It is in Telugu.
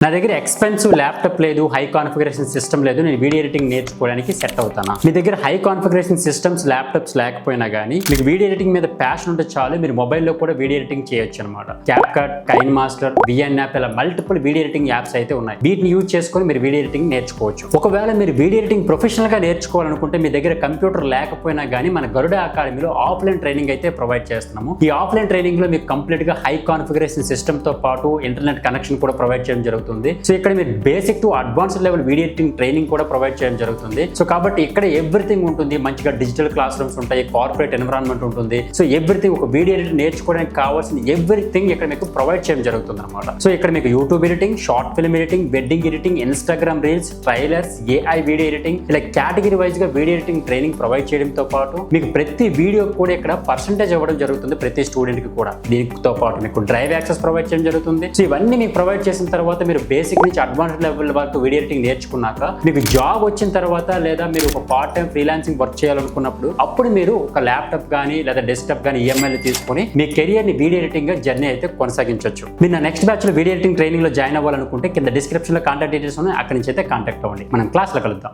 నా దగ్గర ఎక్స్పెన్సివ్ ల్యాప్టాప్ లేదు, హై కాన్ఫిగరేషన్ సిస్టమ్ లేదు, నేను వీడియో ఎడిటింగ్ నేర్చుకోవడానికి సెట్ అవుతానా? మీ దగ్గర హై కాన్ఫిగరేషన్ సిస్టమ్స్ ల్యాప్టాప్స్ లేకపోయినా కానీ మీకు వీడియో ఎడిటింగ్ మీద ప్యాషన్ ఉంటే చాలు, మీరు మొబైల్లో కూడా వీడియో ఎడిటింగ్ చేయొచ్చు అనమాట. CapCut, KineMaster, VN app, ఇలా మల్టిపుల్ వీడియో ఎడిటింగ్ యాప్స్ అయితే ఉన్నాయి. వీటిని యూజ్ చేసుకొని మీరు వీడియో ఎడిటింగ్ నేర్చుకోవచ్చు. ఒకవేళ మీరు వీడియో ఎడిటింగ్ ప్రొఫెషనల్ గా నేర్చుకోవాలనుకుంటే మీ దగ్గర కంప్యూటర్ లేకపోయినా కానీ మన గరుడ అకాడమీలో ఆఫ్లైన్ ట్రైనింగ్ అయితే ప్రొవైడ్ చేస్తున్నాము. ఈ ఆఫ్లైన్ ట్రైనింగ్ లో మీకు కంప్లీట్ గా హై కాన్ఫిగరేషన్ సిస్టమ్ తో పాటు ఇంటర్నెట్ కనెక్షన్ కూడా ప్రొవైడ్ చేయడం జరుగుతుంది. సో ఇక్కడ మీరు basic to advanced level video editing training కూడా ప్రొవైడ్ చేయడం జరుగుతుంది. సో కాబట్టి ఇక్కడ ఎవ్రీథింగ్ ఉంటుంది. మంచిగా డిజిటల్ క్లాస్ రూమ్స్ ఉంటాయి, కార్పొరేట్ ఎన్విరాన్మెంట్ ఉంటుంది. సో ఎవ్రీథింగ్, ఒక వీడియో ఎడిటింగ్ నేర్చుకోవడానికి కావాల్సిన ఎవ్రీథింగ్ ఇక్కడ మీకు ప్రొవైడ్ చేయడం జరుగుతుంది అనమాట. సో ఇక్కడ మీకు YouTube editing, short film editing, wedding editing, Instagram reels, trailers, AI video editing, ఇలా కేటగిరీ వైజ్ గా వీడియో ఎడిటింగ్ ట్రైనింగ్ ప్రొవైడ్ చేయడంతో పాటు మీకు ప్రతి వీడియో కూడా ఇక్కడ పర్సెంటేజ్ ఇవ్వడం జరుగుతుంది ప్రతి స్టూడెంట్ కి కూడా. దీనితో పాటు మీకు డ్రైవ్ యాక్సెస్ ప్రొవైడ్ చేయడం జరుగుతుంది. సో ఇవన్నీ మీకు ప్రొవైడ్ చేసిన తర్వాత మీరు బేసిక్ నుంచి అడ్వాన్స్డ్ లెవెల్ వరకు వీడియో ఎడిటింగ్ నేర్చుకున్నాక మీకు జాబ్ వచ్చిన తర్వాత లేదా మీరు ఒక పార్ట్ టైం ఫ్రీలాన్సింగ్ వర్క్ చేయాలనుకున్నప్పుడు అప్పుడు మీరు ఒక ల్యాప్టాప్ కానీ లేదా డెస్క్టాప్ కానీ ఈఎంఐలు తీసుకొని మీ కెరియర్ ని వీడియో ఎడిటింగ్ గా జర్నీ అయితే కొనసాగించవచ్చు. మీరు నా నెక్స్ట్ బ్యాచ్ లో వీడియో ఎడిటింగ్ ట్రైనింగ్ లో జాయిన్ అవ్వాలనుకుంటే కింద డిస్క్రిప్షన్ లో కాంటాక్ట్ డీటెయిల్స్ ఉన్నాయి, అక్కడి నుంచి అయితే కాంటాక్ట్ అవ్వండి. మనం క్లాస్ లో కలుద్దాం.